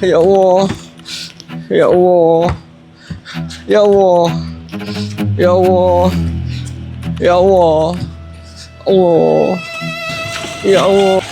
Ya Allah. Ya Allah. Ya Allah. Ya Allah. Ya Allah. Allah. Ya Allah.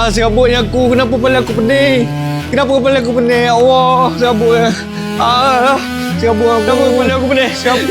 Serabutnya aku. Kenapa kepala aku pening? Kenapa kepala aku pening? Ya Allah, serabutnya. Serabut aku. Kenapa kepala aku pening? Serabut.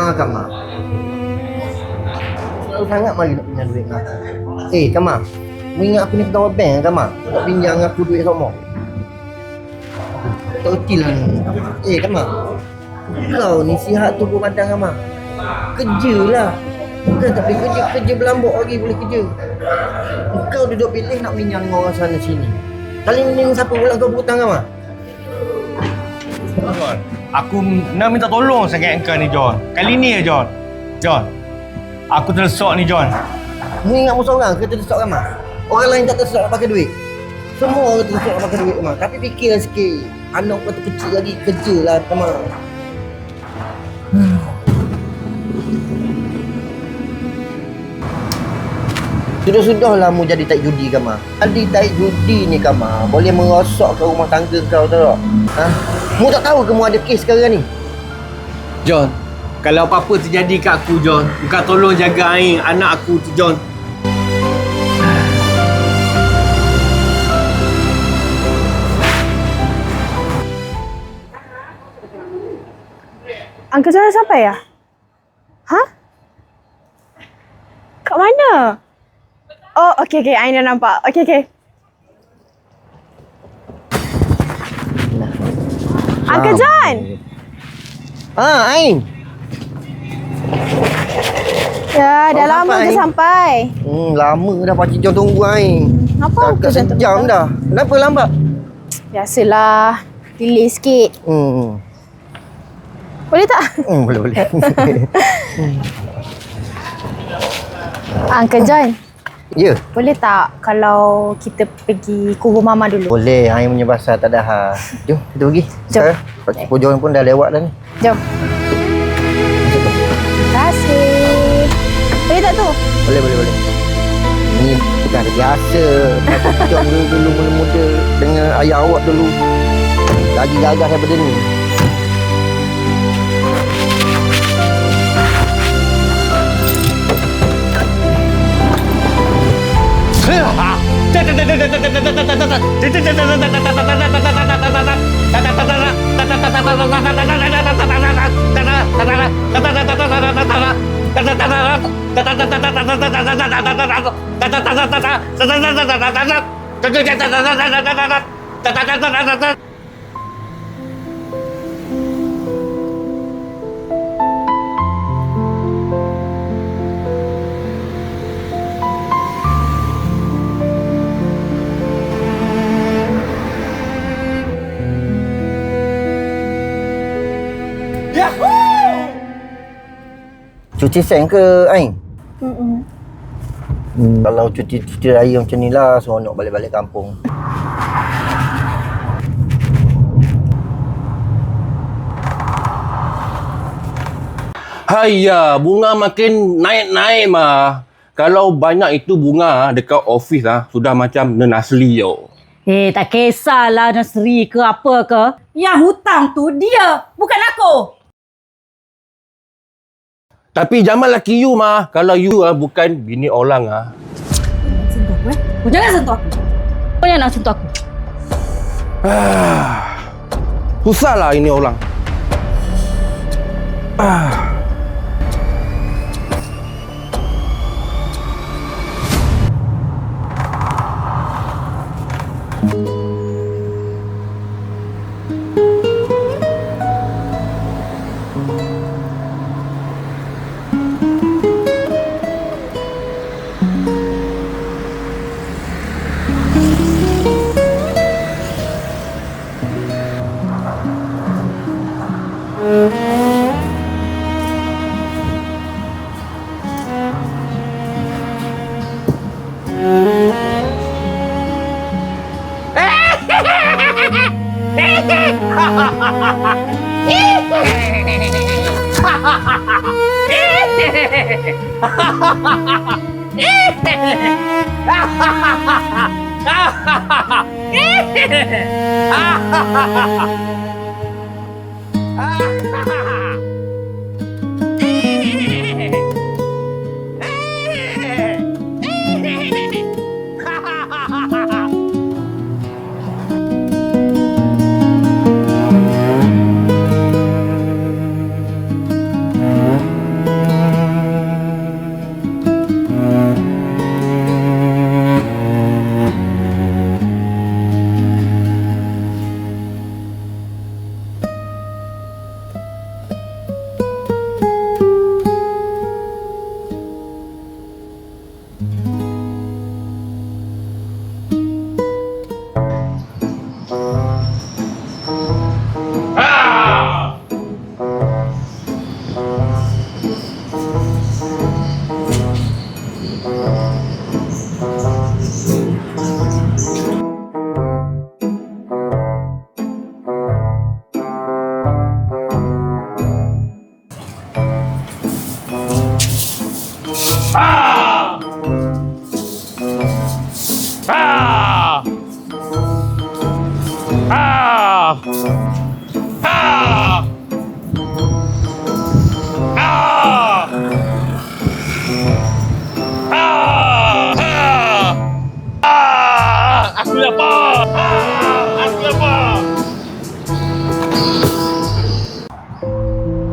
Kama. Selalu sangat mari nak pinjam duit dengan aku. Kama. Mu ingat aku ni pegawai bank kan, Kama? Nak pinjam dengan aku duit semua. Tak reti lah ni. Kama. Kau ni sihat tubuh badan, Kama. Kerja lah. Bukan tapi kerja berlambak lagi boleh kerja. Kau duduk pilih nak pinjam dengan orang sana sini. Kali ni dengan siapa pula kau berhutang, Kama? John, aku nak minta tolong sangat engkau ni, John. Kali ni ya, John. John, aku tersok ni, John. Mu ingat mu seorang ke tersok, Kama? Orang lain tak tersok nak pakai duit. Semua orang tersok nak pakai duit, Kama. Tapi fikirlah sikit. Anak waktu kecil lagi kerja lah, Kama. Sudah-sudahlah mu jadi taik judi, Kama. Jadi taik judi ni, Kama, boleh merosok ke rumah tangga kau, tahu tak? Mu tak tahu ke mu ada kes sekarang ni? John, kalau apa-apa terjadi kat aku, John, engkau tolong jaga anak aku tu, John. Uncle John dah sampai ya? Hah? Kat mana? Oh, okey. I dah nampak. Okey. Uncle John! Ain. Ya, dah lama je sampai. Lama dah Pakcik John tunggu Ain. Kenapa Uncle Dah John sejam dah. Kenapa lambat? Biasalah. delay sikit. Boleh tak? Boleh. Uncle John, Ya. boleh tak kalau kita pergi kubur Mama dulu? Boleh. Hang punya pasal tak ada hal. Jom, kita pergi. Jom. Sekarang, Pak Pojok pun dah lewat dah ni. Jom. Terima kasih. Boleh tak tu? Boleh. Ni bukan ada biasa. Pak Pojok dulu muda-muda dengan ayah awak dulu. Lagi gagah daripada ni. Cuci sen ke, Ain? Kalau cuti raya macam ni lah, seronok balik-balik kampung. Haiya, bunga makin naik-naik mah. Kalau banyak itu bunga dekat office sudah macam nenasli yo. Tak kisahlah nursery ke apa ke. Yang hutang tu dia, bukan aku. Tapi Jamal laki you mah, kalau you bukan bini orang Sentuh aku Kau jangan sentuh aku. Kau yang nak sentuh aku. Susahlah ini orang.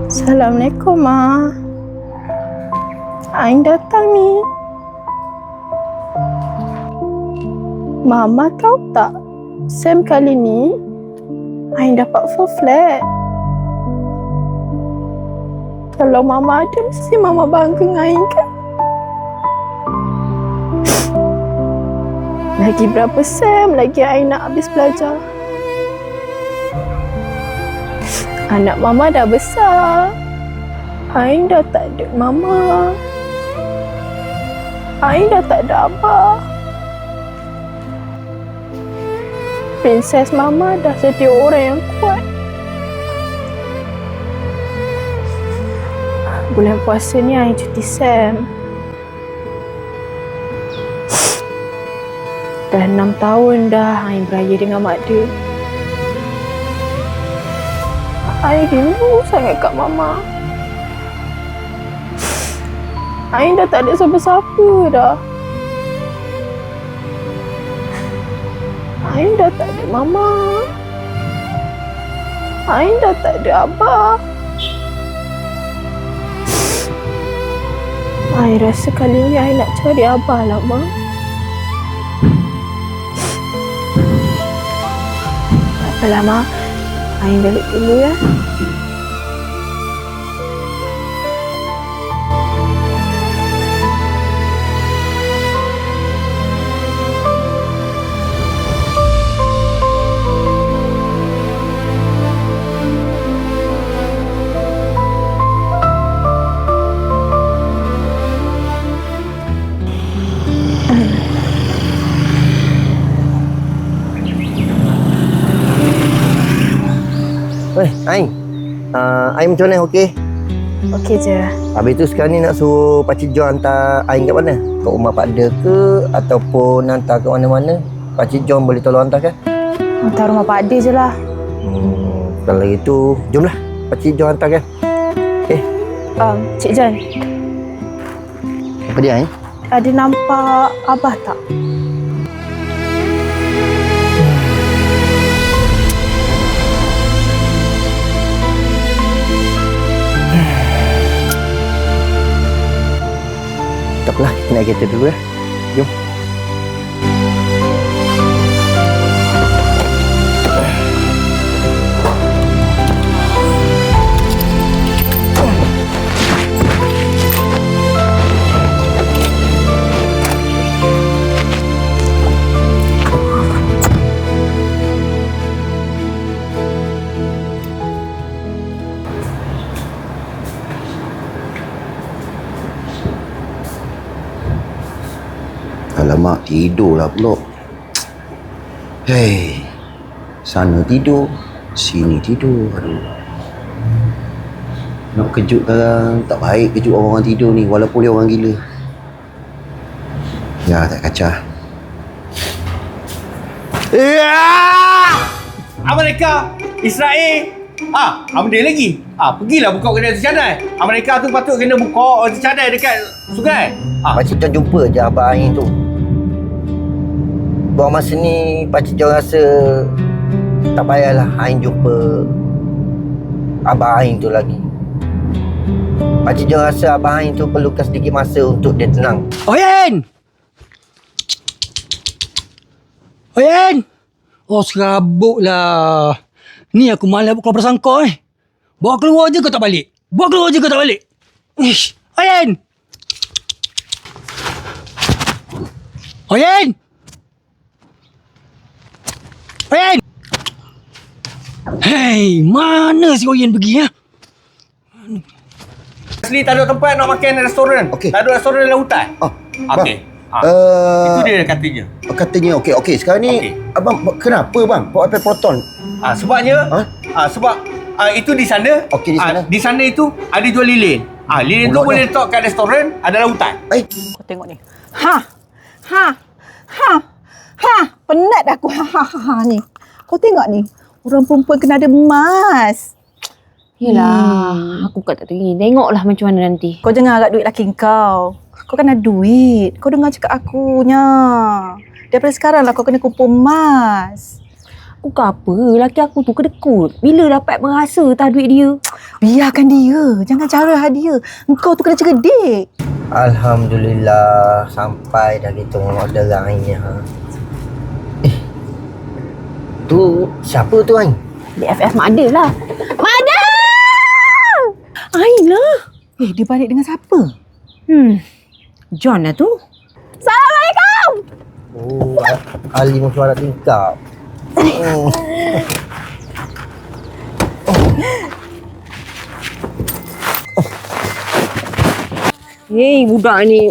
Assalamualaikum, Ma. Ain datang ni. Mama tahu tak? Sam kali ni Ain dapat 4 flat. Kalau Mama ada, mesti Mama bangga dengan Ain kan? Lagi berapa Sam lagi Ain nak habis belajar? Anak Mama dah besar. Ain dah tak ada Mama. Ain dah tak ada Abah. Princess Mama dah jadi orang yang kuat. Bulan puasa ni Ain cuti Sam. Dah 6 tahun dah Ain beraya dengan mak dia. Ain rindu sangat kat Mama. Ain dah tak ada siapa-siapa dah. Ain dah tak ada Mama. Ain dah tak ada Abah. Ain rasa kali ni Ain nak cari Abah lah, Mak. Tak apalah, Mak. Ain balik dulu ya. Ain. Ain macam mana? Okey? Okey je. Habis tu sekarang ni nak suruh Pakcik Jo hantar Ain kat mana? Ke rumah Pak De ke? Ataupun hantar ke mana-mana? Pakcik Jo boleh tolong hantar kan? Hantar rumah Pak Ade je lah. Kalau gitu, jomlah Pakcik Jo hantar kan? Cik Jan, Apa dia Ain? ada nampak Abah tak? Tak apalah, kita naik kereta dulu ya. Jom. Alamak, tidurlah pula. Hei, sana tidur, sini tidur. Aduh. Nak kejut orang, tak baik kejut orang tidur ni, walaupun dia orang gila. Ya, tak kacau. Amerika, Israel. Ambil lagi. Pergilah buka kedai nasi cadai. Amerika tu patut kena buka nasi cadai dekat sungai. Pakcik Jo jumpa je Abah Ain tu. Buat masa ni Pakcik Jo rasa tak payahlah Ain jumpa Abah Ain tu lagi. Pakcik Jo rasa Abah Ain tu perlukan sedikit masa untuk dia tenang. Oyen! Oyen! Oh, serabut lah. Ni aku malas buat keluar bersangka Bawa keluar je kau tak balik. Bawa keluar je kau tak balik. Ish, Oyen! Oyen! Oyen! Hei, mana si Oyen pergi ya? Asli tak ada tempat nak makan restoran. Okey. Tak ada restoran dalam hutan. Okey. Itu dia katanya. Katanya okey. Sekarang ni Okey. abang kenapa bang bawa iPad Proton? Sebabnya sebab itu di sana. Okey, di sana. Di sana itu ada jual lilin. Lilin tu Ulangnya. boleh letak kat restoran dalam hutan. Kau tengok ni. Ha. Penat dah aku. Ni. Kau tengok ni. Orang perempuan kena ada emas. Yelah, aku kat tak teringin. Tengoklah macam mana nanti. Kau jangan harap duit laki kau. Kau kan ada duit. Kau dengar cakap akunya. Daripada sekarang lah kau kena kumpul emas. Aku ke apa? Laki aku tu kedekut. Bila dapat merasa tak duit dia? Biarkan dia. Jangan cara dia. Engkau tu kena cerdik. Alhamdulillah sampai dah kita order Ainnya. Tu siapa tu Ain? BFF Mak Ada lah. Mak Ada! Ain lah. Dia balik dengan siapa? John lah tu. Assalamualaikum. Oh, Ali mesyuarat tingkap. Hei, budak ni.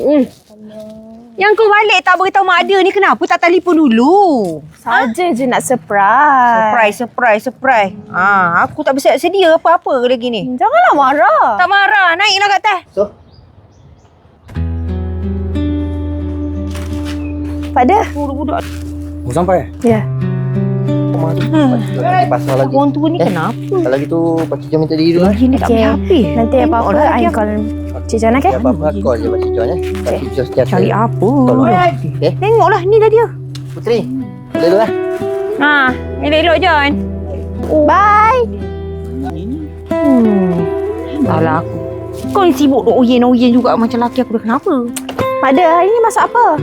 Yang kau balik tak beritahu mak ada ni kenapa tak telefon dulu? Saja je nak surprise. Surprise. Aku tak bersiap sedia apa-apa lagi ni. Janganlah marah. Tak marah, naiklah kat atas. So, Pada? Budak-budak. Oh, sampai? Ya. nanti pasal lagi. Orang tua ni kenapa? Kalau gitu, Pakcik John minta diri dulu. Lagi ni tak Okey. habis. Nanti apa-apa Tengok lagi I aku. call Cik John, okay? Apa-apa call je Pakcik John Pakcik John setiap Cari apa? Okay. Tengoklah, ni dah dia. Putri, boleh dulu lah. Elok-elok John. Bye. Alah aku. Kau ni sibuk duk oyen juga macam laki aku dah kenapa? Pada hari ni masak apa?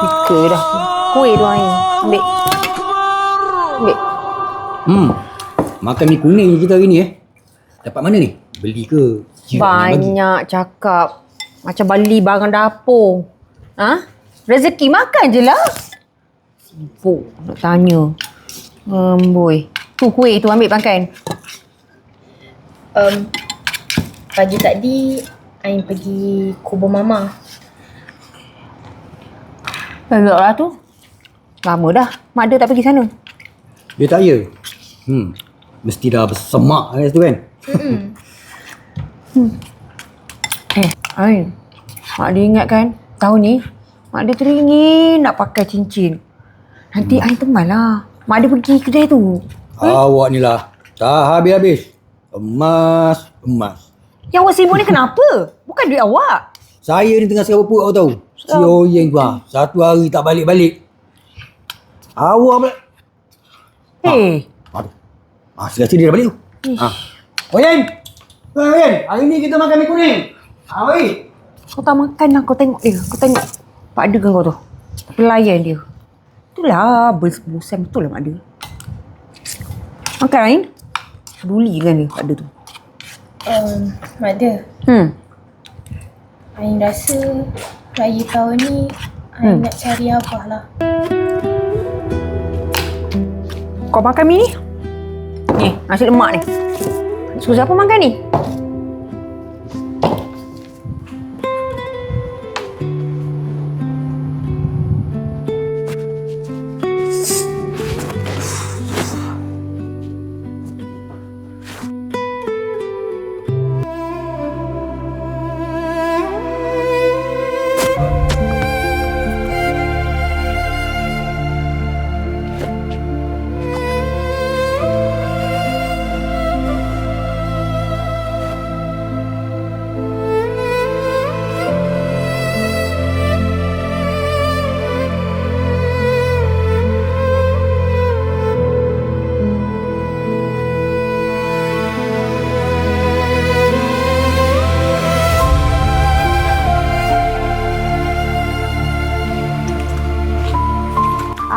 Pika dah. Kuih tu air. Ambil. Makan mi kuning kita hari ni Dapat mana ni? Beli ke? Banyak cakap. Macam beli barang dapur. Rezeki makan je lah. Sibuk nak tanya. Boy. Tu kuih tu ambil makan. Pagi tadi Ain pergi kubur mama. Eloklah tu. Lama dah. Mak dia tak pergi sana. Dia tak ya? Mesti dah bersemak kat situ kan? Ain. Mak dia ingat kan? Tahun ni mak dia teringin nak pakai cincin. Nanti Ain teman lah. Mak dia pergi kedai tu. Awak ni lah. Tak habis-habis. Emas. Yang awak sibuk ni kenapa? Bukan duit awak. Saya ni tengah serabut perut awak tahu. Si Oyeng tu satu hari tak balik-balik. Awak pula. Aduh. Selesai dia dah balik tu. Oyeng. Oyeng. Hari ni kita makan mi kuning. Mari. Kau tak makan lah. Kau tengok dia. Kau tengok. Pak ada kan kau tu? Pelayan dia. Itulah. Bosan betul lah mak dia. Makan Ain. Peduli kan dia Pak ada tu. Mak dia, Ain rasa raya tahun ni Ain nak cari abah lah. Kau makan mi ni? Ni, nasi lemak ni. Suruh siapa makan ni?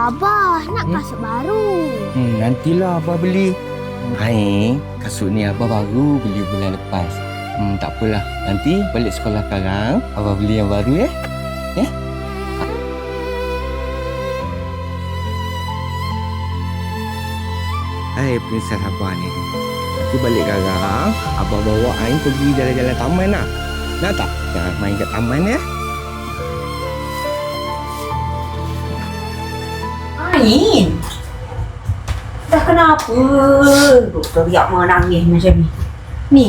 Abah, nak kasut baru. Nantilah Abah beli. Hai, kasut ni Abah baru beli bulan lepas. Tak apalah. Nanti balik sekolah sekarang, Abah beli yang baru ya. Ya? Hai, princess Abah ni. Nanti balik sekarang, Abah bawa Ain pergi jalan-jalan taman lah. Nak tak? Jangan main kat taman ya. Ain. Dah kenapa? Duk teriak menangis macam ni. Ni.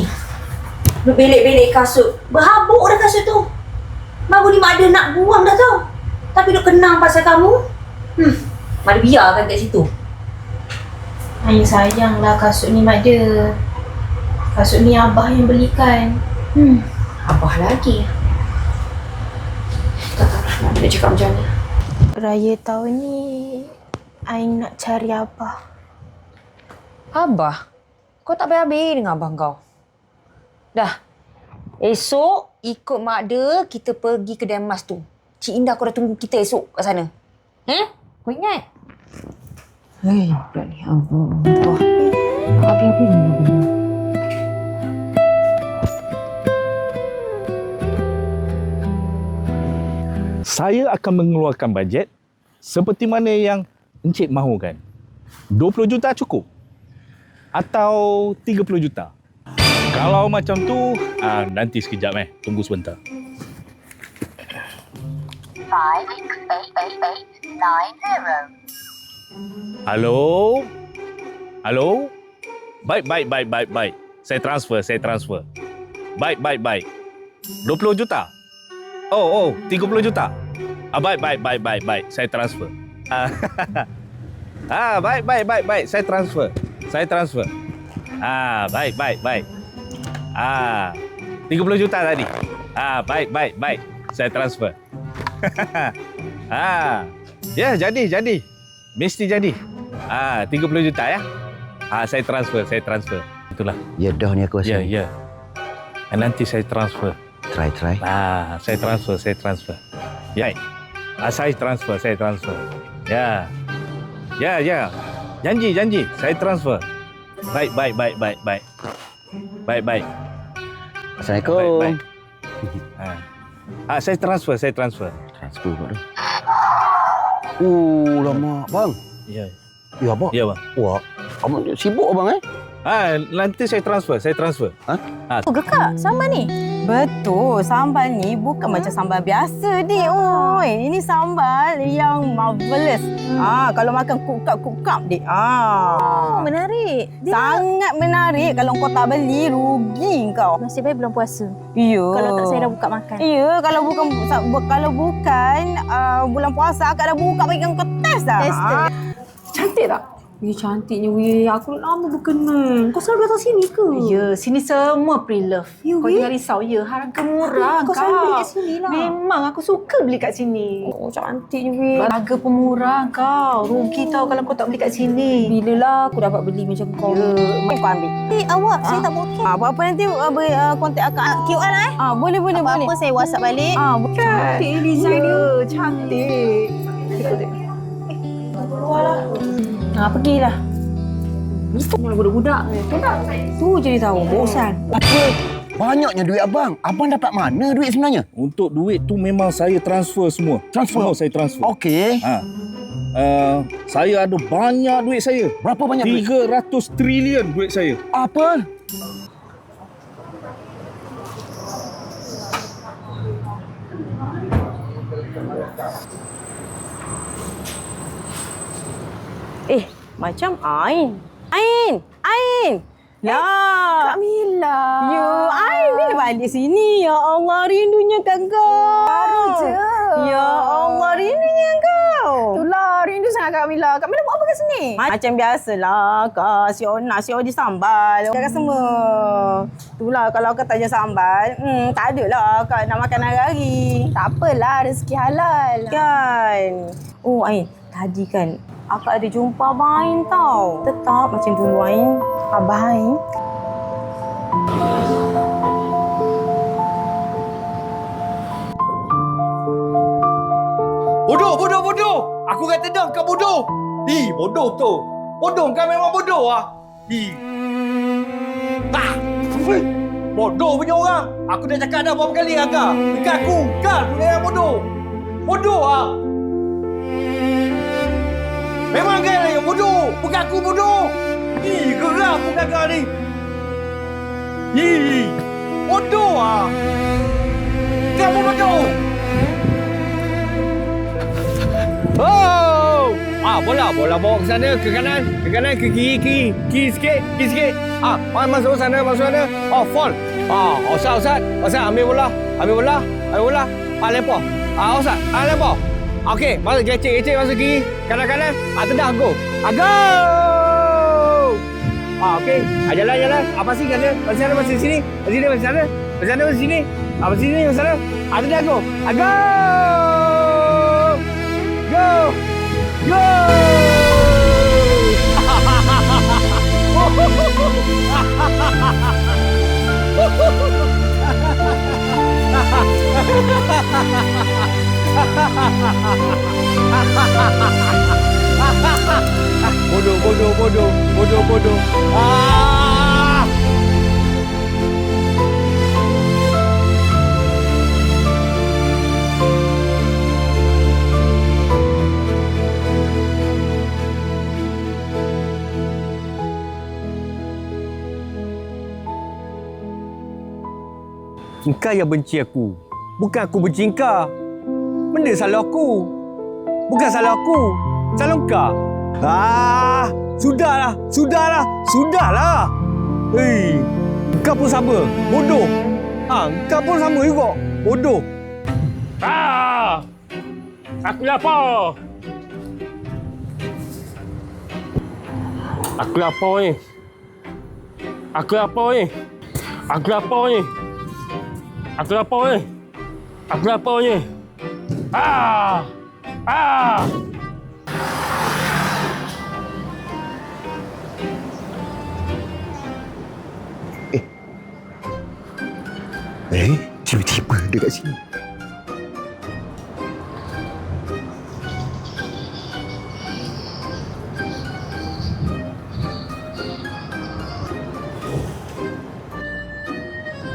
Duk belik-belik kasut. Berhabuk dah kasut tu. Baru ni mak dia nak buang dah tau. Tapi duk kenang pasal kamu. Mak dia biarkan kat situ. Ain sayanglah kasut ni mak dia. Kasut ni abah yang belikan. Abah lagi. Tak. Nak cakap macam mana? Raya tahun ni Aing nak cari Abah. Abah? Kau tak habis dengan abang kau? Dah. Esok ikut mak dia kita pergi kedai emas tu. Cik Indah kau dah tunggu kita esok kat sana. Kau ingat? Hei, budak ni. Allah. Habis-habis ni. Saya akan mengeluarkan bajet seperti mana yang Encik mahukan. 20 juta cukup? Atau 30 juta? Kalau macam tu, nanti sekejap tunggu sebentar. 58889. Halo? Halo? Baik. Saya transfer. Baik. 20 juta? Oh, 30 juta? Baik. Saya transfer. Baik. Saya transfer. Baik. 30 juta tadi. Baik. Saya transfer. Ya, jadi. Mesti jadi. 30 juta ya. Saya transfer. Itulah. Ya dah ni aku rasa. Ya. Nanti saya transfer. Try. Saya transfer. Ya. Saya transfer. Ya. Janji. Saya transfer. Baik. Assalamualaikum. Baik. Saya transfer. Transfer kat tu. Lama bang. Ya. Ya abang. Ya bang. Wah, abang sibuk abang Nanti saya transfer. Oh, Gekak, sambal ni? Betul, sambal ni bukan macam sambal biasa, Dik. Oi, ini sambal yang marvelous. Kalau makan kukap, Dik. Menarik. Sangat menarik. Kalau kau tak beli, rugi kau. Nasib baik belum puasa. Ya. Kalau tak saya dah buka makan. Ya, kalau bukan bulan puasa, akak dah buka bagi kau test dah. Cantik tak? Cantiknya. Aku lama berkenan. Kau selalu datang sini ke? Ya, sini semua pre-love. Kau jangan risau. Ya, harga murah Kau selalu beli kat sini lah. Memang aku suka beli kat sini. Oh, cantiknya. Harga pemurah kau. Rugi tau kalau kau tak beli kat sini. Bila lah aku dapat beli macam kau? Ya, kau ambil. Awak, saya tak boleh. Apa-apa nanti kontak akak. QR Boleh. Apa-apa saya WhatsApp balik. Cantik design dia. Cantik. Pergilah. Itu malah budak-budak ni. Tu jadi tahu. Bosan. Apa? Banyaknya duit abang. Abang dapat mana duit sebenarnya? Untuk duit tu memang saya transfer semua. Semua saya transfer. Okey. Saya ada banyak duit saya. Berapa banyak duit? 300 trilion duit saya. Apa? Macam Ain. Kak Mila. Ya, Ain bila balik sini? Ya Allah, rindunya kan kau. Baru je. Ya Allah, rindunya kau. Itulah, rindu sangat Kak Mila. Kak Mila buat apa kat sini? Macam biasalah, Kak. Si Ona, si Odi sambal. Kakak semua. Itulah, kalau Kak tanya sambal, tak adalah Kak nak makan hari-hari. Tak apalah, rezeki halal. Kan? Oh, Ain. Tadi kan, Akak ada jumpa Abang Ain tau. Tetap macam dulu, Ain. Abang Ain? Bodoh! Aku kata dah kau bodoh! Bodoh tu! Bodoh kau memang bodoh lah! Bodoh punya orang! Aku dah cakap dah berapa kali dengan kau! Bukan aku! Kau punya yang bodoh! Bodoh lah! Memang kau yang bodoh! Bukan aku bodoh! Geram bukan kau ni! Bodoh lah! Kamu bodoh! Oh! Bola bawa ke sana, ke kanan, ke kiri sikit. Masuk sana. Oh, fall. Ustaz, ambil bola. Lempar. Ustaz, lempar. Okey, masuk gecek masuk kiri, kanan. Tendang go. Go! Okey. Jalan. Apa sih sana? Masih sini. Masih sana. Masih sini. Masih sana. Tendang go. Go! Go! Ah! Engkau yang benci aku. Bukan aku benci engkau. Benda salah aku. Bukan salah aku. Salah engkau. Ah, sudahlah. Hei, engkau pun sama. Bodoh. Engkau pun sama juga. Bodoh. Aku lapar. Aku lapar ni. Aku lapar ni. Aku lapar ni. Aku lapar ni. Aku lapar ni. Tiba-tiba dekat sini.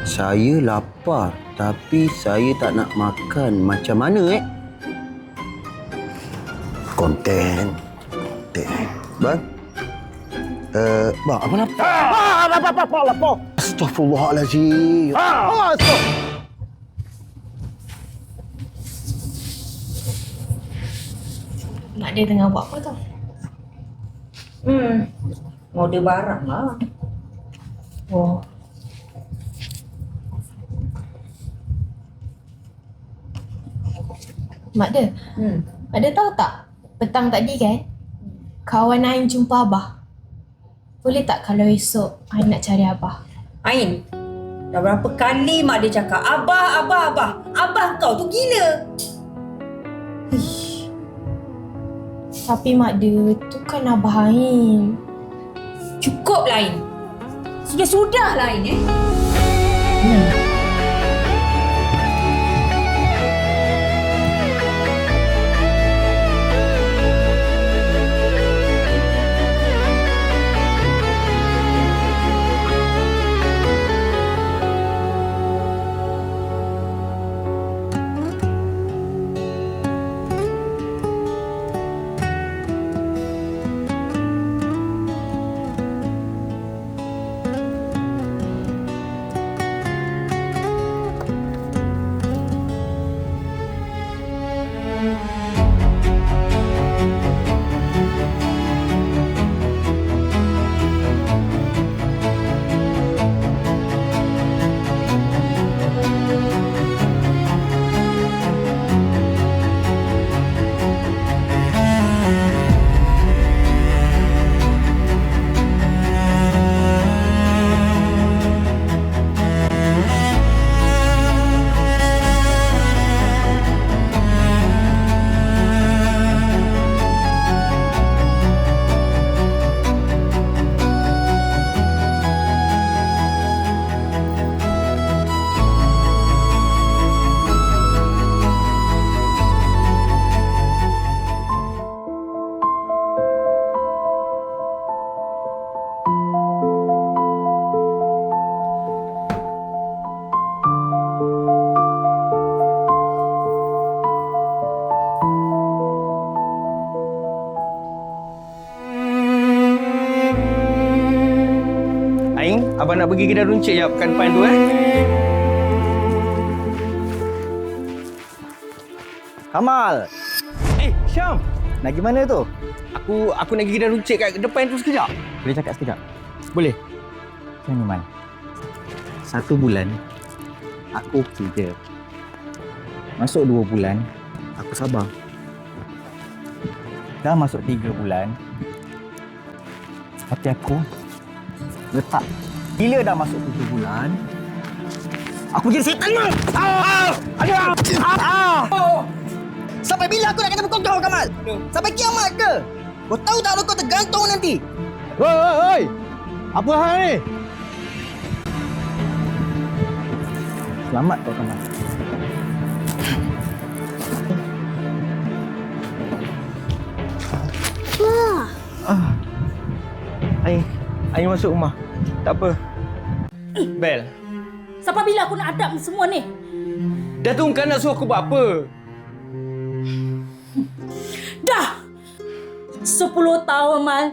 Saya lapar tapi saya tak nak makan. Macam mana Konten. Bang? Bang, apa lapar? Lapar. Astaghfirullahalazim. Mak dia tengah buat apa tau? Order barang lah. Oh. Mak dia? Mak dia tahu tak? Petang tadi kan, kawan Ain jumpa Abah. Boleh tak kalau esok Ain nak cari Abah? Ain, dah berapa kali mak dia cakap, Abah. Abah kau tu gila. Tapi mak dia, tu kan Abah Ain. Cukup lah Ain. Sudah lah Ain Abang nak pergi kedai runcit jap kat depan tu Kamal. Syam. Nak pergi mana tu? Aku nak pergi kedai runcit kat depan tu sekejap. Boleh cakap sekejap? Boleh. Macam ni, Man. 1 bulan, aku okey je. Masuk 2 bulan, aku sabar. Dah masuk 3 bulan, hati aku letak. Bila dah masuk 7 bulan, aku jadi setan, Man! Sampai bila aku nak kena pukul kau, Kamal? Sampai kiamat ke? Kau tahu tak kau tergantung nanti? Oi! Apa hal ni? Selamat kau, Kamal. Ayo masuk rumah. Tak apa. Bel, Sampai bila aku nak hadap semua ni? Datuk kan nak suruh aku buat apa? Dah 10 tahun, Mal.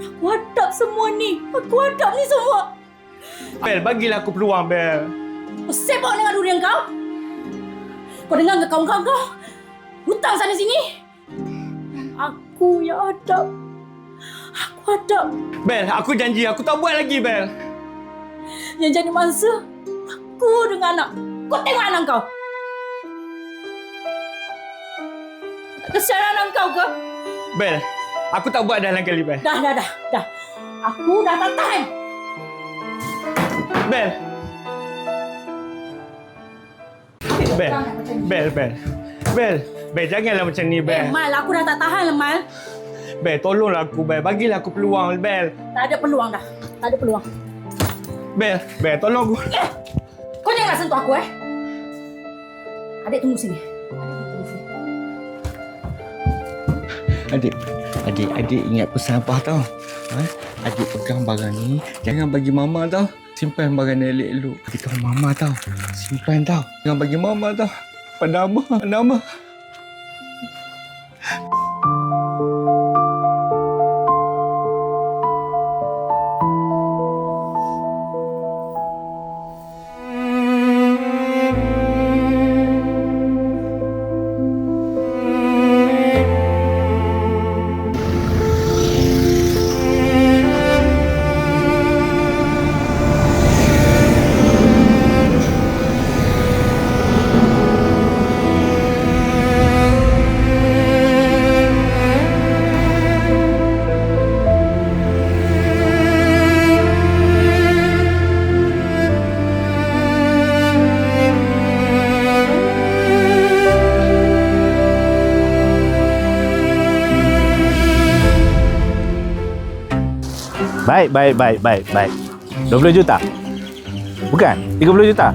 Aku hadap semua ni. Aku hadap ni semua. Bel, bagilah aku peluang, Bel. Kau sibuk dengan dunia kau? Kau dengar ke kawan-kawan kau? Hutang sana sini. Aku yang hadap. Aku hadap. Bel, aku janji aku tak buat lagi, Bel. Yang jadi mangsa, aku dengan anak. Kau tengok anak kau. Tak kesian anak kau ke? Bel, aku tak buat dah lain kali, Bel. Dah. Aku dah tak tahan. Bel. Bel, janganlah macam ni, Bel. Mal, aku dah tak tahan lah, Mal. Bel, tolonglah aku, Bel. Bagilah aku peluang, Bel. Tak ada peluang dah. Tak ada peluang. Bel, tolong aku. Kau jangan sentuh aku, Adik tunggu sini. Adik ingat pesan Abah tau. Adik pegang barang ni, jangan bagi mama tau. Simpan barang ni elok-elok. Beritahu mama tau. Simpan tau. Jangan bagi mama tau. Pada Abah. Baik. 20 juta? Bukan? 30 juta?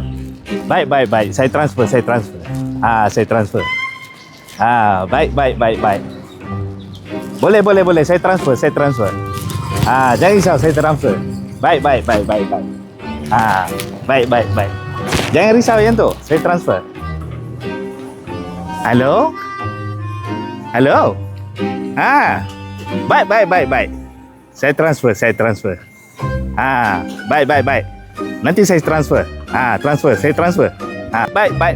Baik. Saya transfer. Saya transfer. Baik. Boleh. Saya transfer. Jangan risau, saya transfer. Baik. Baik. Jangan risau yang tu. Saya transfer. Halo? Baik. Saya transfer. Baik. Nanti saya transfer. Saya transfer. Baik. Baik.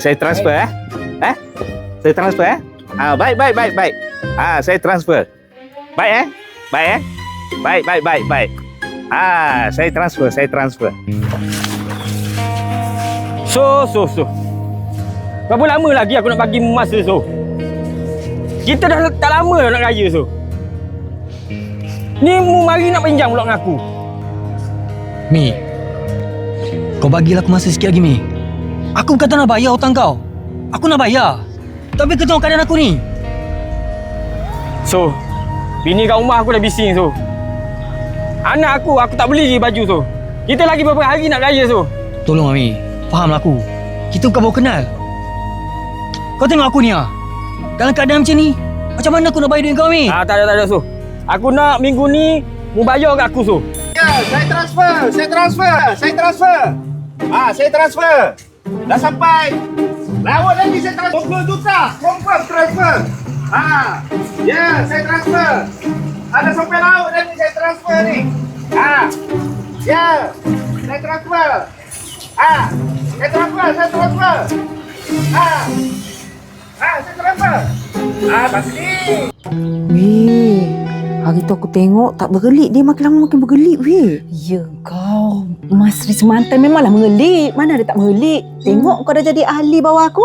Saya transfer. Baik. Saya transfer Saya transfer Baik. Saya transfer. Baik. Saya transfer. So. Berapa lama lagi aku nak bagi masa so? Kita dah tak lama nak raya so. Ni mu mari nak pinjam pula dengan aku. Mi, kau bagilah aku masa sikit lagi, Mi. Aku bukan tak nak bayar hutang kau. Aku nak bayar. Tapi kau tengok keadaan aku ni. So, bini kat rumah aku dah bising so. Anak aku tak beli lagi baju so. Kita lagi beberapa hari nak raya so. Tolong, Mi. Fahamlah aku. Kita bukan baru kenal. Kau tengok aku ni dalam keadaan macam ni, macam mana aku nak bayar duit kau, Mi? Tak ada so. Aku nak minggu ni mu bayar kat aku so. Ya, saya transfer. Dah sampai. Lawat lagi saya transfer 20 juta. Confirm transfer. Ya, saya transfer. Ada sampai laut lagi saya transfer ni. Ya, saya transfer. Saya transfer. Saya transfer. Pasti. Weh, hari tu aku tengok tak bergelik. Dia makin lama makin bergelik, weh. Ya kau, Mas Sri Semantan memanglah mengelik. Mana ada tak mengelik. Tengok kau dah jadi ahli bawah aku.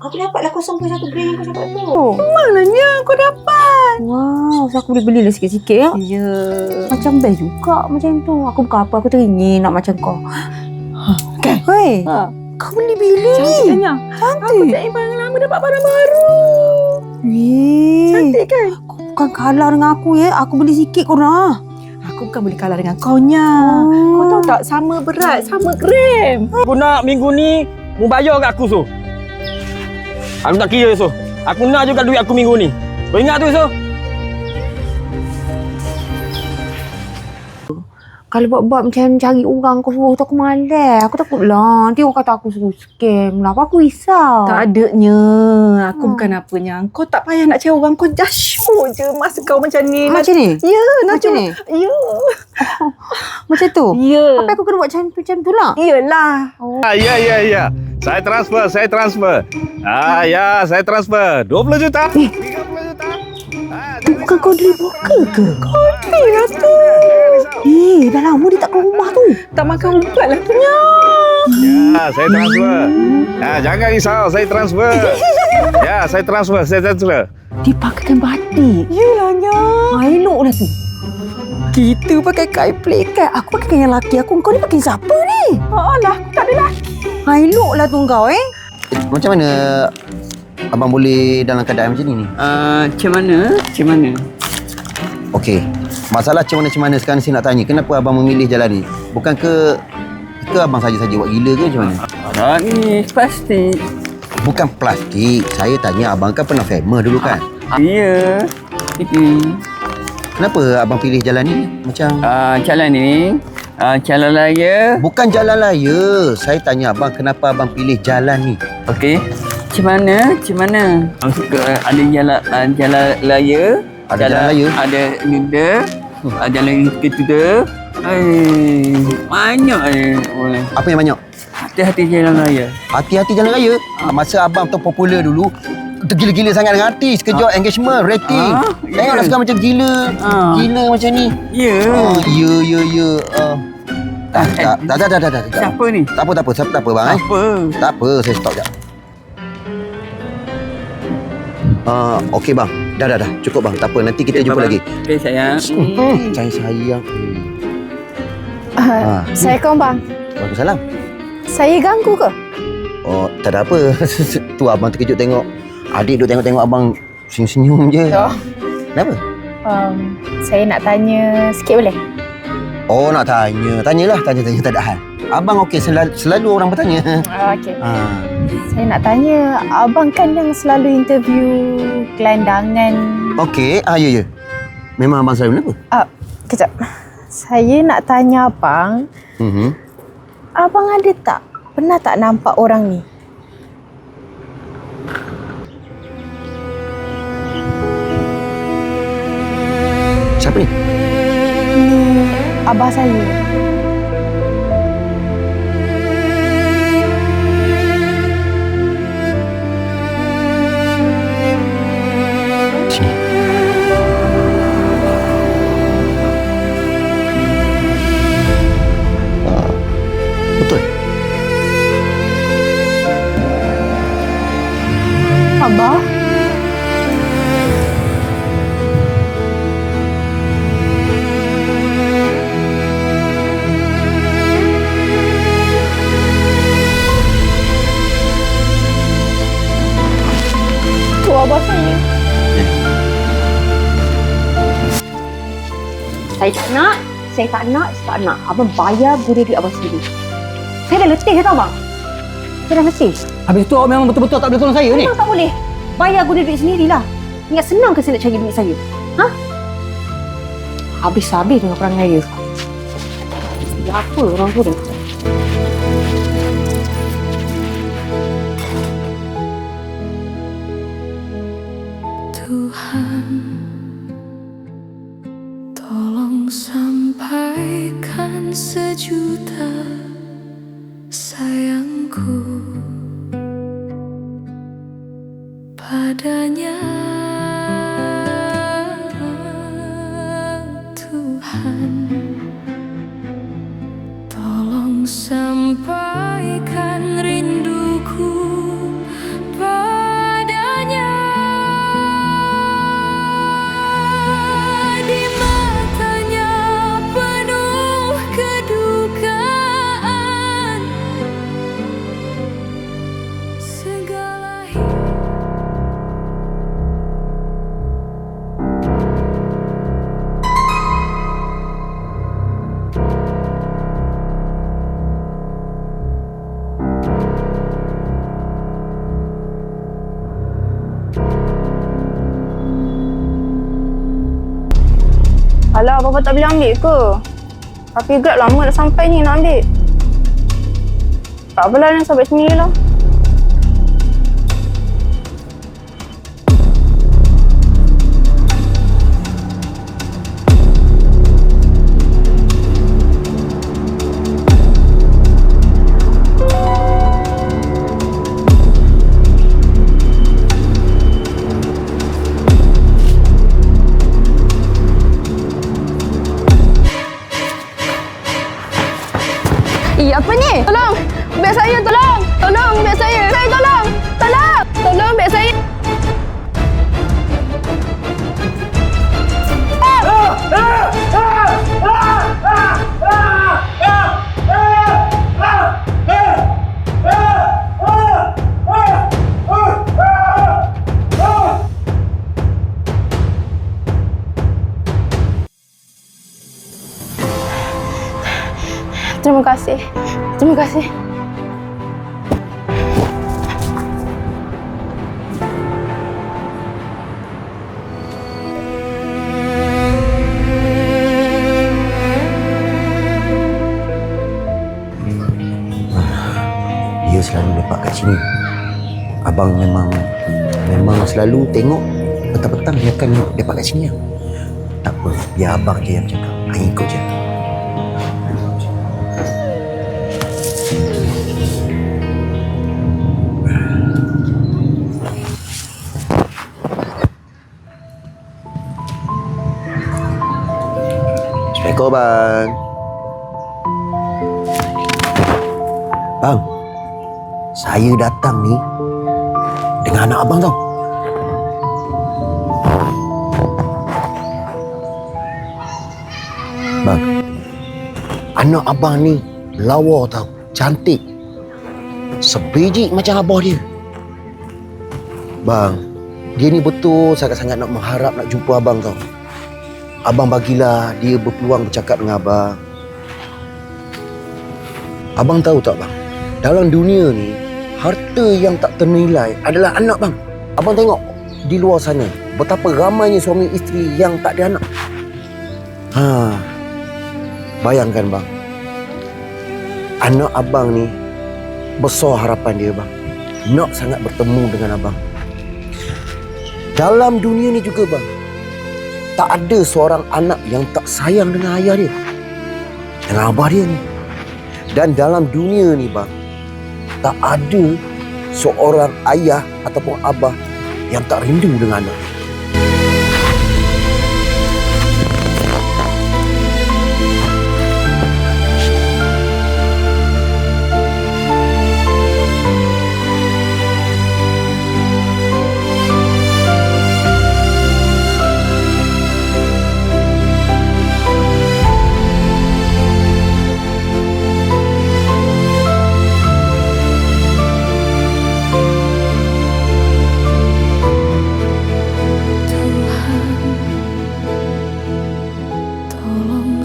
Aku dapatlah 0.1 gram yang kau cakap tu. Mananya kau dapat? Wow, so aku boleh belilah sikit-sikit ya? Ya. Macam best juga macam tu. Aku bukan apa, aku teringin nak macam kau. Kan? Hei, kau beli bilik. Cantiknya. Cantik. Aku tak barang lama dapat barang baru. Weh. Cantik kan? Kau bukan kalah dengan aku ya. Aku beli sikit korang. Aku bukan boleh kalah dengan kau nya. Kau tahu tak, sama berat, sama gram. Aku nak minggu ni mu bayar kat aku so. Aku tak kira so. Aku nak juga duit aku minggu ni. Kau ingat tu so? Kalau buat-buat macam cari orang kau suruh tu aku malas. Aku takut lah. Nanti orang kata aku suruh scam lah. Apa aku risau. Tak adanya. Aku bukan apanya. Kau tak payah nak cari orang. Kau just show je masa kau macam ni. Macam ni? Ya, Macam ni? Ya. Macam tu? Ya. Apa aku kena buat macam tu lah? Iyalah. Ya. Saya transfer. Ya, saya transfer. 20 juta. 30 juta. Bukan kau beli broker ke? Kau ni lah tu. Dah lama dia tak keluar rumah tu. Tak makan ubat lah tu. Ya, saya transfer. Ya, jangan risau, saya transfer. Ya, saya transfer. Dia pakaikan batik. Yelah, Nya. Elok lah tu. Kita pakai kain pelikat. Aku pakai yang laki aku. Kau ni pakai siapa ni? Alah, aku tak ada laki. Elok lah tu kau Macam mana abang boleh dalam keadaan macam ni? Macam mana? Okey. Masalah macam mana sekarang saya nak tanya. Kenapa abang memilih jalan ni? Bukan ke abang saja-saja buat gila ke macam mana? Ni plastik. Bukan plastik. Saya tanya abang kan pernah famous dulu kan? Ya. Kenapa abang pilih jalan ni? Macam Jalan ni jalan raya. bukan jalan raya. Saya tanya abang kenapa abang pilih jalan ni? Okey. Macam mana? Maksud ada jalan raya. Ada jalan raya? Ada Nida. Jalan kedua. Banyak boleh. Apa yang banyak? Hati-hati jalan raya. Hati-hati jalan raya. Masa abang tu popular dulu, tergila-gila sangat dengan artis, kejut engagement, rating. Tengoklah sekarang macam gila. Gila macam ni. Ya. Ya. Dah. Siapa ni? Tak apa bang. Apa? Tak apa, saya stop jap. Okey bang. Dah. Cukup bang. Tak apa, nanti kita jumpa lagi. Okey sayang. Saya sayang. Assalamualaikum bang. Waalaikumsalam. Saya ganggu ke? Oh, tak ada apa. Tu abang terkejut tengok adik duk tengok abang senyum-senyum je. Oh. Kenapa? Saya nak tanya sikit boleh? Oh, nak tanya. Tanyalah, tanya tak ada hal. Abang okey, selalu orang bertanya. Okey. Saya nak tanya, abang kan yang selalu interview gelandangan. Okey, ya. Memang abang selalu kenapa? Kejap. Saya nak tanya abang, abang pernah tak nampak orang ni? Siapa ni? Ni abah saya. Sini. Betul? Abah? Tu abah saya. Saya tak nak. Abang bayar guna duit abang sendiri. Saya dah letih tau bang. Saya dah letih. Habis tu awak memang betul-betul tak boleh tolong saya ni? Memang tak boleh. Bayar guna duit sendirilah. Ingat senang ke saya nak cari duit saya? Habis-habis dengan perangai dia. Apa orang tu ni? Tuhan, tolong sampaikan sejuta sayangku padanya. Tuhan, tolong sampaikan rinduku padanya. Di matanya penuh kedukaan, segala Alah, Papa tak boleh ambil ke? Tapi Grab lama dah sampai ni nak ambil. Tak apalah, ni sampai sini lah. Apa ni? Tolong! Beg saya, tolong! Tolong, beg saya! Saya tolong! Tolong! Tolong, beg saya! Terima kasih. Terima kasih. Dia selalu lepak kat sini. Abang memang selalu tengok petang-petang dia akan lepak kat sini. Tak apa, biar abang je yang cakap. Hang ikut je. Assalamualaikum, bang. Bang, saya datang ni dengan anak abang tau. Bang, anak abang ni lawa tau, cantik. Sebiji macam abah dia. Bang, dia ni betul sangat-sangat nak mengharap nak jumpa abang tau. Abang bagilah dia berpeluang bercakap dengan abang. Abang tahu tak bang, dalam dunia ni harta yang tak ternilai adalah anak bang. Abang tengok di luar sana betapa ramainya suami isteri yang tak ada anak. Bayangkan bang, anak abang ni besar harapan dia bang, nak sangat bertemu dengan abang. Dalam dunia ni juga bang, tak ada seorang anak yang tak sayang dengan ayah dia, dengan abah dia ni. Dan dalam dunia ni bang, tak ada seorang ayah ataupun abah yang tak rindu dengan anak.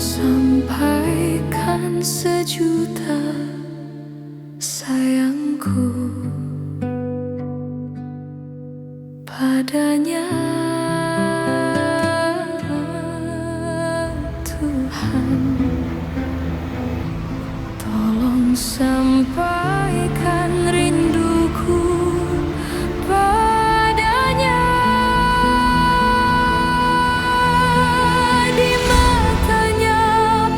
Sampaikan sejuta sayangku padanya, Tuhan. Tolong sampaikan rinduku padanya. Di matanya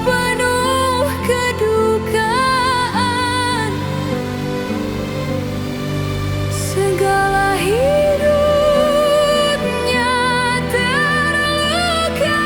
penuh kedukaan, segala hidupnya terluka.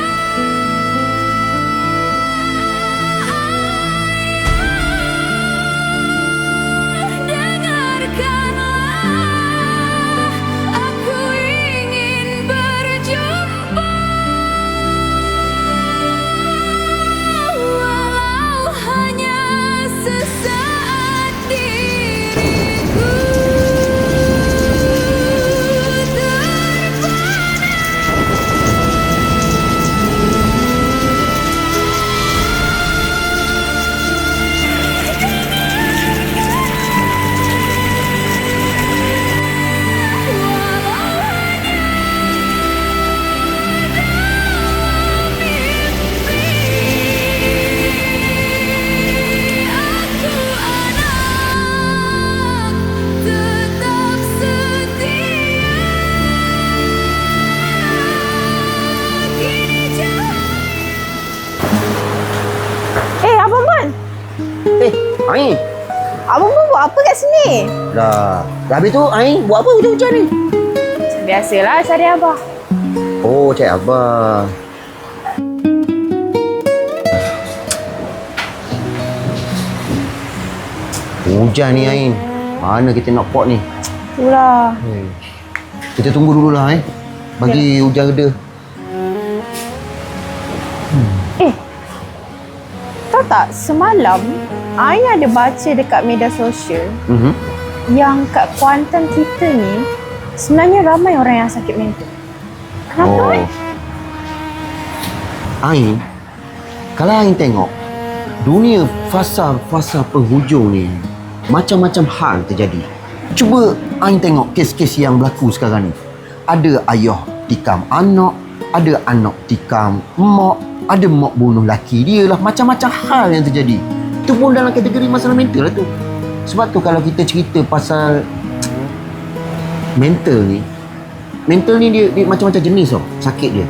buat apa kat sini? Dah. Habis tu Ain buat apa hujan-hujan ni? Macam biasalah cari abah. Oh, cik abah. Hujan ni Ain. Mana kita nak pot ni? Itulah. Kita tunggu dululah Bagi hujan reda. Tahu tak, semalam Ain ada baca dekat media sosial yang kat Kuantan kita ni sebenarnya ramai orang yang sakit mental. Kenapa? Ain, kalau Ain tengok dunia fasa penghujung ni, macam-macam hal terjadi. Cuba Ain tengok kes-kes yang berlaku sekarang ni. Ada ayah tikam anak, ada anak tikam mak, ada mak bunuh laki dia lah. Macam-macam hal yang terjadi. Itu pun dalam kategori masalah mental lah tu. Sebab tu kalau kita cerita pasal mental ni dia macam-macam jenis tau sakit dia.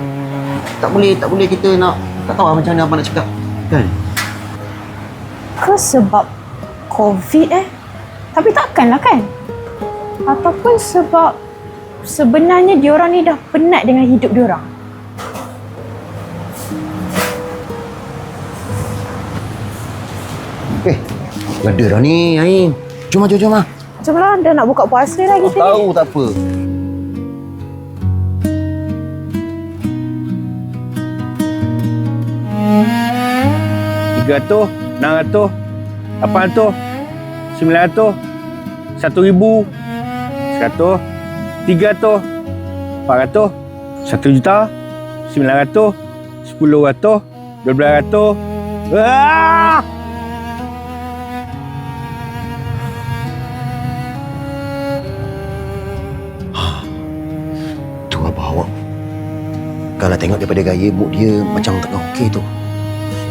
Tak boleh kita nak, tak tahu macam mana abang nak cakap kan. Ke sebab COVID Tapi takkanlah kan? Ataupun sebab sebenarnya diorang ni dah penat dengan hidup diorang. Reda dah ni Ain. Jom lah. Jomlah, dah nak buka puasa dah kita ni. Tahu tak apa. $300, $600, $800, $900, $1,000, $100, $300, $400, $1,000,000, $900, $10,000, $1,200. Ah! Tu abah awak. Kalau tengok daripada gaya mood dia macam tengah okey tu.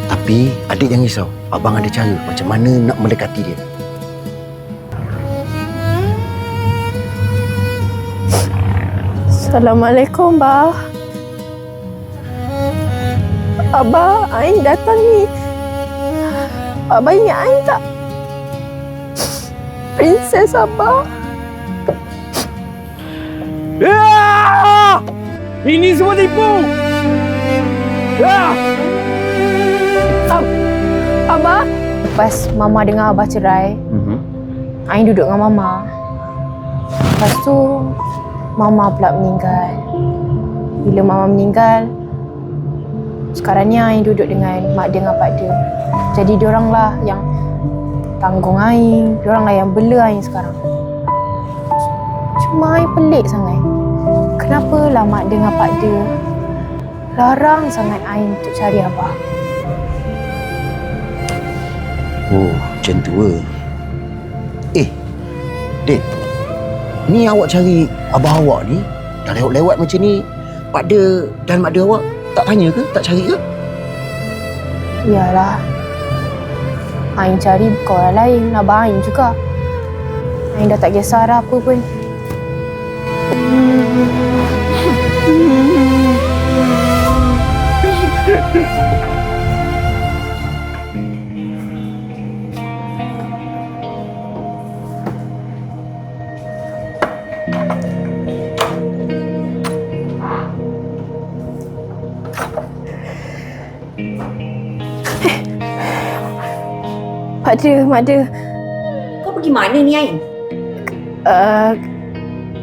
Tapi adik jangan risau. Abang ada cara macam mana nak mendekati dia. Assalamualaikum, Bah. Abah, Ain datang ni. Abah ingat Ain tak? Princess Abah. Ah! Ini semua tipu. Ah! Abah. Lepas Mama dengar Abah cerai, Ain duduk dengan Mama. Lepas tu Mama pula meninggal. Bila Mama meninggal, sekarang ni Ain duduk dengan mak dia dengan pak dia. Jadi diorang lah yang tanggung Ain, diorang lah yang bela Ain sekarang. Cuma Ain pelik sangat. Kenapalah mak dia dengan pak dia larang sangat Ain untuk cari Abah? Oh, macam tu ke? Dek. Ni awak cari abah awak ni, dah lewat-lewat macam ni, pak dia dan mak dia awak tak tanya ke? Tak cari ke? Iyalah. Ain cari bukan orang lain, Abah Ain juga. Ain dah tak kisah dah apa pun. Mak dia. Kau pergi mana ni, Ain?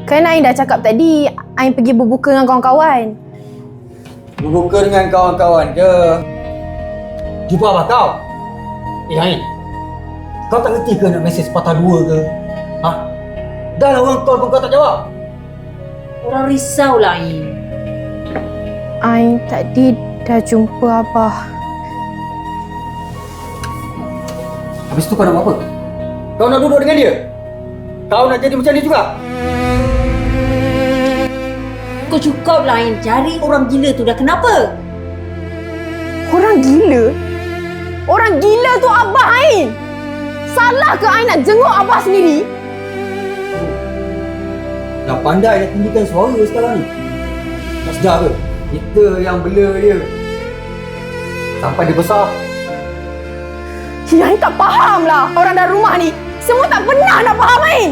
Kan Ain dah cakap tadi, Ain pergi berbuka dengan kawan-kawan. Berbuka dengan kawan-kawan ke? Jumpa abah kau? Ain, kau tak reti ke nak mesej patah dua ke? Ha? Dah lah orang call pun kau tak jawab. Orang risau lah, Ain. Ain tadi dah jumpa Abah. Habis tu kau nak buat apa? Kau nak duduk dengan dia? Kau nak jadi macam dia juga? Kau cukup lah, Ain. Cari orang gila tu dah. Kenapa? Orang gila? Orang gila tu Abah Ain. Salah ke Ain nak jenguk Abah sendiri? Dah pandai nak tinggikan suara sekarang ni. Tak sedar ke? Kita yang bela dia. Sampai dia besar. Ain tak faham lah orang dalam rumah ni. Semua tak pernah nak faham Ain.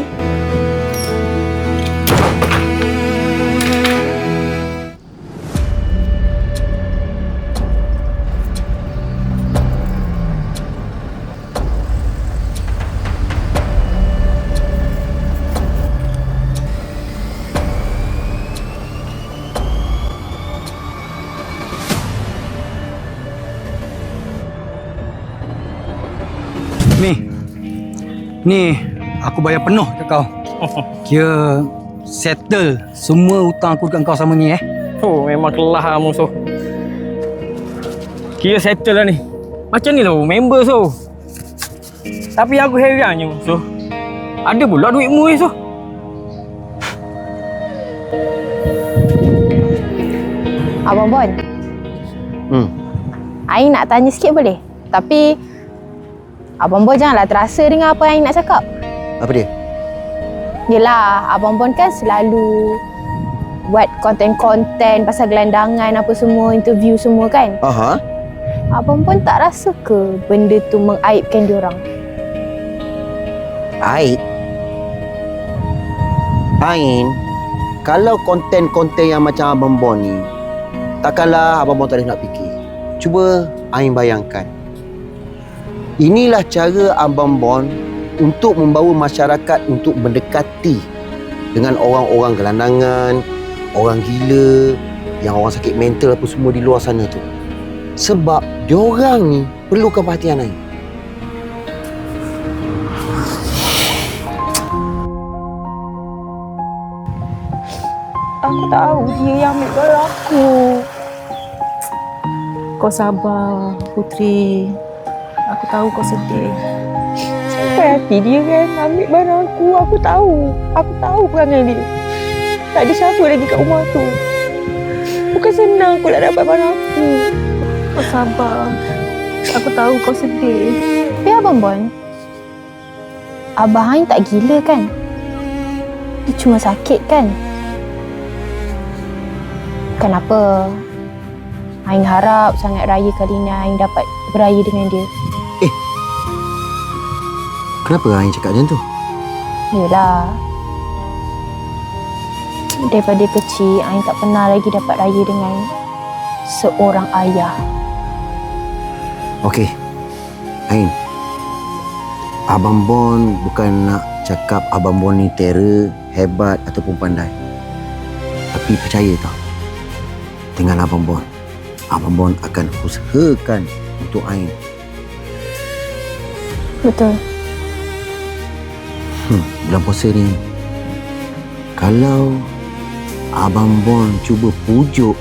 Ni, aku bayar penuh kat kau. Kira settle semua hutang aku dekat kau sama ni Oh, memang kelah lah musuh. Kira settle lah ni. Macam ni lah member so. Tapi aku herannya musuh. Ada pula duitmu so. Abang Bon. Ain nak tanya sikit boleh? Tapi Abang Bon janganlah terasa dengan apa yang Ain nak cakap. Apa dia? Yelah, Abang Bon kan selalu buat konten-konten pasal gelandangan apa semua, interview semua kan. Aha. Abang Bon tak rasa ke benda tu mengaibkan diorang? Aib? Ain, kalau konten-konten yang macam Abang Bon ni, takkanlah Abang Bon tak ada nak fikir. Cuba Ain bayangkan. Inilah cara Abang Bon untuk membawa masyarakat untuk mendekati dengan orang-orang gelandangan, orang gila, yang orang sakit mental apa semua di luar sana tu. Sebab diorang ni perlukan perhatian Ain. Aku tahu dia yang ambil barang aku. Kau sabar, Putri. Aku tahu kau sedih. Sampai hati dia kan ambil barang aku. Aku tahu perangai dia. Tak ada siapa lagi kat rumah tu. Bukan senang aku nak dapat barang aku. Kau sabar. Aku tahu kau sedih. Tapi Abang Bon, Abah Ain tak gila kan? Dia cuma sakit kan? Kenapa? Ain harap sangat raya kali ni Ain dapat beraya dengan dia. Kenapa Ain cakap macam tu? Yelah, daripada kecil Ain tak pernah lagi dapat raya dengan seorang ayah. Okey, Ain. Abang Bon bukan nak cakap Abang Bon ni terror, hebat ataupun pandai. Tapi percaya tau, dengan Abang Bon akan usahakan untuk Ain. Betul. Bulan puasa ni, kalau Abang Bon cuba pujuk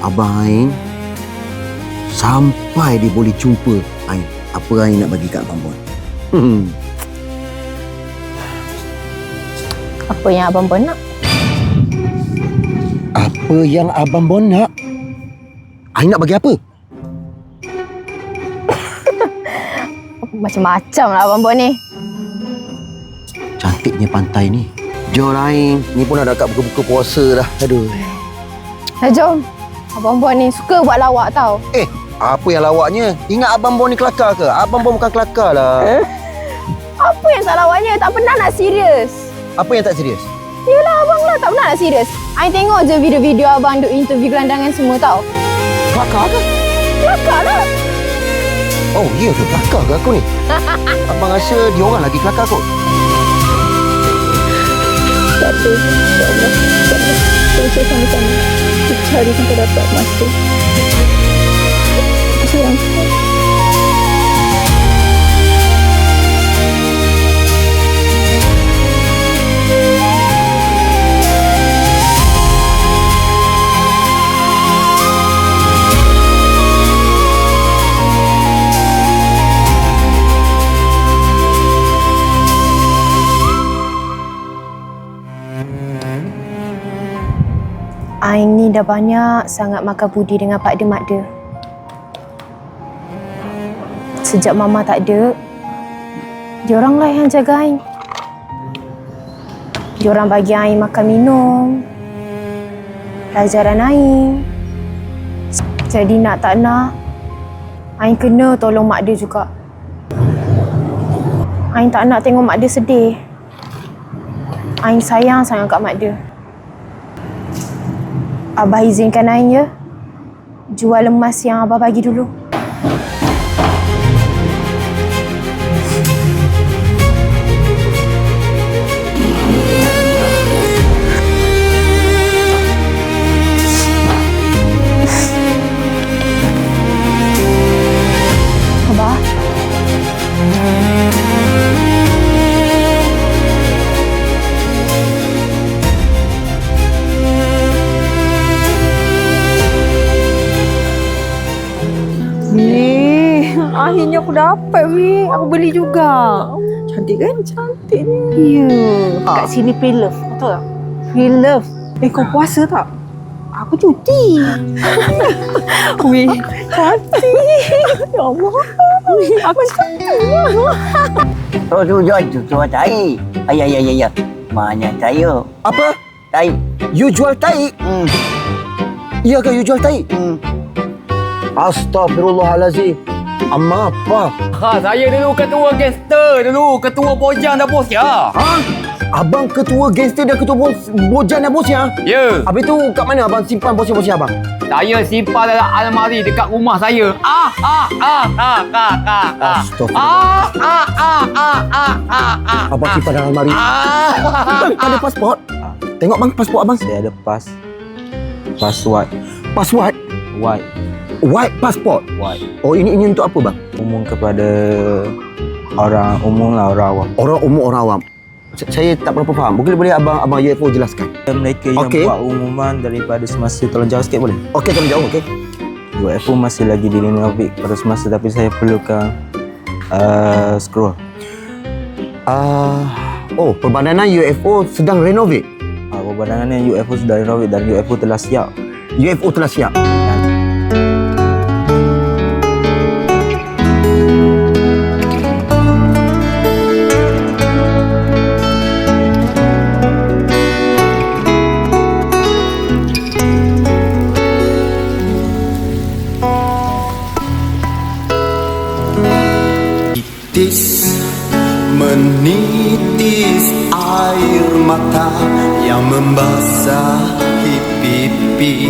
Abang Ain sampai dia boleh jumpa Ain, apa Ain nak bagi kat Abang Bon? Apa yang Abang Bon nak? Apa yang Abang Bon nak? Ain nak bagi apa? Macam-macam lah Abang Bon ni. Cantiknya pantai ni. Jom Ain, ni pun dah dekat buka-buka puasa dah. Aduh. Jom. Abang Bon ni suka buat lawak tau. Apa yang lawaknya? Ingat Abang Bon ni kelakar ke? Abang Bon bukan kelakar lah. Apa yang tak lawaknya? Tak pernah nak serius. Apa yang tak serius? Yelah abang lah tak pernah nak serius. Ain tengok je video-video abang duk interview gelandangan semua tau. Kelakar ke? Kelakar lah. Oh, ya ke? Kelakar ke aku ni? Abang rasa diorang lagi kelakar kot. Tak apa. InsyaAllah. Kita sama-sama. Kita cari sampai dapat masa. Sayang. Ain ni dah banyak sangat makan budi dengan Pak De Mak De. Sejak Mama tak ada, dioranglah yang jaga Ain. Diorang bagi Ain makan minum, pelajaran Ain. Jadi nak tak nak, Ain kena tolong Mak De juga. Ain tak nak tengok mak dia sedih. Ain sayang sangat kat mak dia. Abah izinkan Ain ya. Jual emas yang Abah bagi dulu. Abah. Akhirnya aku dapat, weh. Aku beli juga. Cantik kan? Cantik ni. Ya. Kat sini free love. Betul tak? Free love. Kau puasa tak? Aku cuti. Weh, cantik. Ya Allah. Aku cantik. Tu jual tahi. Ya. Mana tahi? Apa? Tahi. You jual tahi? Ya ke you jual tahi? Astaghfirullahalazim. Amma apa? Saya dulu ketua gangster dulu. Ketua bojang dah bos ya. Abang ketua gangster dan ketua bojang dan bos ya? Ya. Habis tu kat mana abang simpan bos-bosnya abang? Saya simpan dalam almari dekat rumah saya. Abang simpan dalam almari. Abang ada pasport? Tengok bang pasport abang. Saya ada password. Password? White passport? White. Oh ini untuk apa bang? Umum kepada orang umum lah, orang awam. Orang umum, orang awam. Saya tak berapa faham. Boleh abang UFO jelaskan? Mereka yang buat umuman daripada semasa tolong jauh sikit boleh? Okey, tolong jauh, okey. UFO masih lagi direnovate pada semasa tapi saya perlukan scroll. Perbadanan UFO sedang renovate? Perbadanan UFO sudah renovate dan UFO telah siap. UFO telah siap? Menitis air mata yang membasahi pipi,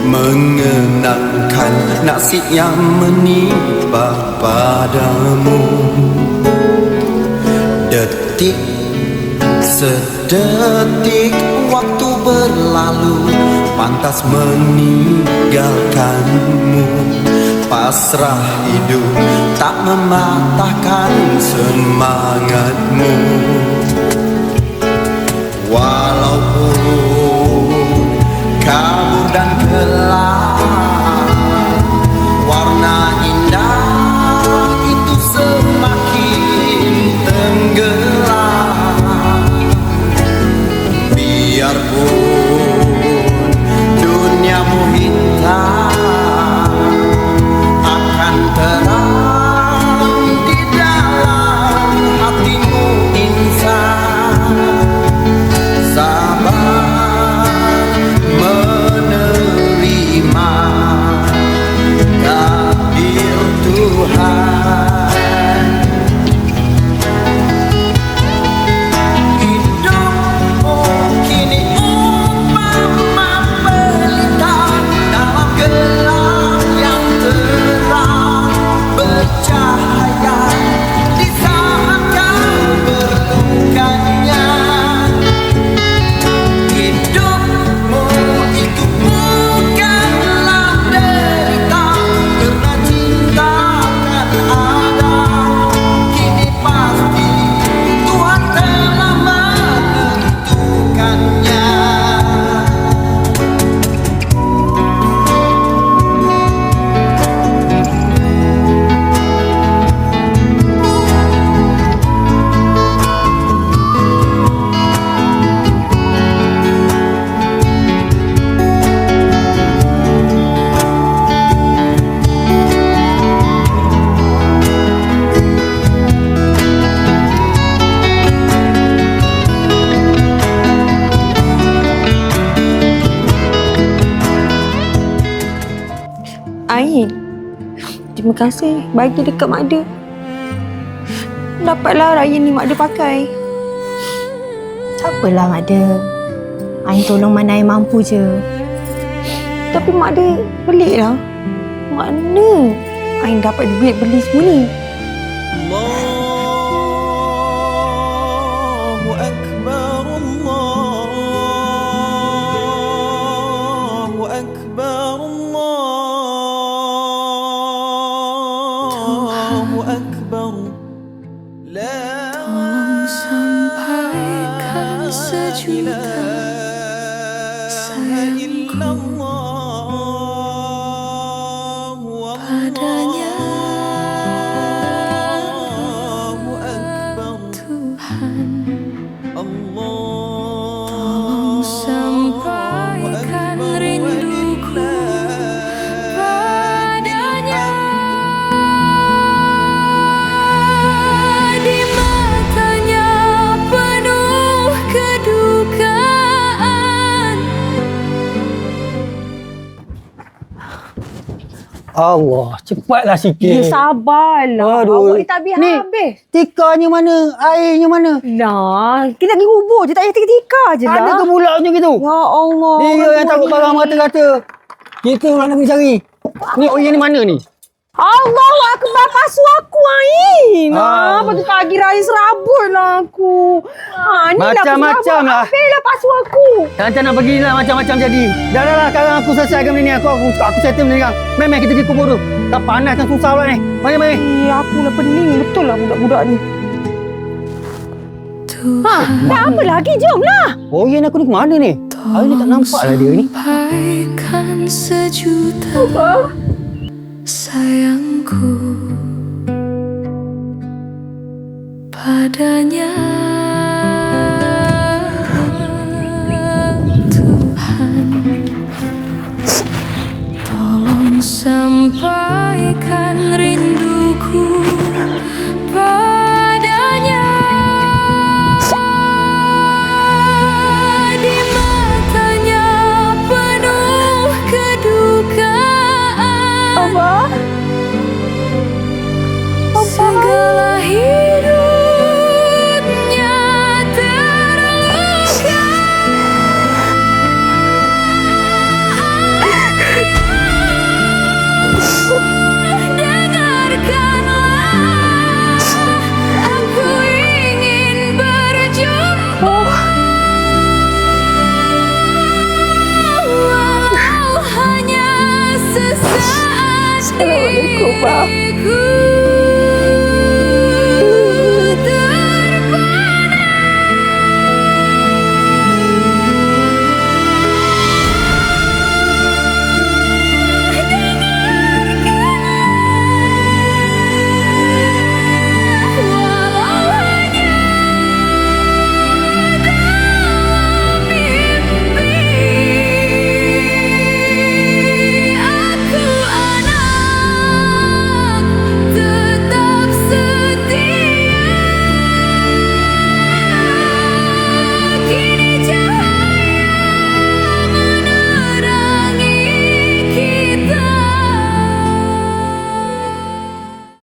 mengenangkan nasib yang menimpa padamu. Detik sedetik waktu berlalu, pantas meninggalkanmu. Pasrah hidup tak mematahkan semangatmu. Walaupun kabur dan gelap, warna indah itu semakin tenggelam. Biarpun duniamu hitam, terang di dalam hatimu insan. Sabar menerima takdir Tuhan. Hidupmu kini umpama pelita dalam gelap yang terang, bercahaya di saat kau perlukannya. Hidupmu itu bukanlah derita, kerana cinta kan ada. Kini pasti Tuhan telah menentukannya. Ain, terima kasih bagi dekat mak dia. Dapatlah raya ni mak dia pakai. Tak apalah mak dia. Ain tolong mana Ain mampu je. Tapi mak dia pelik lah. Mana Ain dapat duit beli semua ni? Allahu Akbar, Allahu Akbar, Allahu Akbar. Tolong sampaikan sejuta sayangku padanya Tuhan. Tolong sampaikan rinduku padanya. Di matanya penuh kedukaan. Allah, cepatlah sikit. Sabarlah. Aduh. Awak ni tak Ni, habis-habis. tikanya mana? Airnya mana? Nah, kita nak pergi kubur je. Tak payah tika-tika je lah. Ada ke pula macam gitu? Ya Allah. Dia yang takut barang rata-rata. Kita orang nak pergi cari. Ni orang ni mana ni? Allahu Akbar, pasu aku Ain. Ah. Pagi-pagi raya serabut lah aku. Ni Macam-macam lah. Habislah pasu aku. Tantan nak pergi lah macam-macam jadi. Dah. Sekarang aku selesaikan benda ni. Aku settle benda ni sekarang. Mari kita pergi kubur tu. Tak panas kan susah pula ni. Mari. Aku lah pening. Betul lah budak-budak ni. Dah apa lagi? Jomlah. Oh, yang aku ni ke mana ni? Hari ni tak nampak lah dia ni. Sampaikan sejuta sayangku padanya.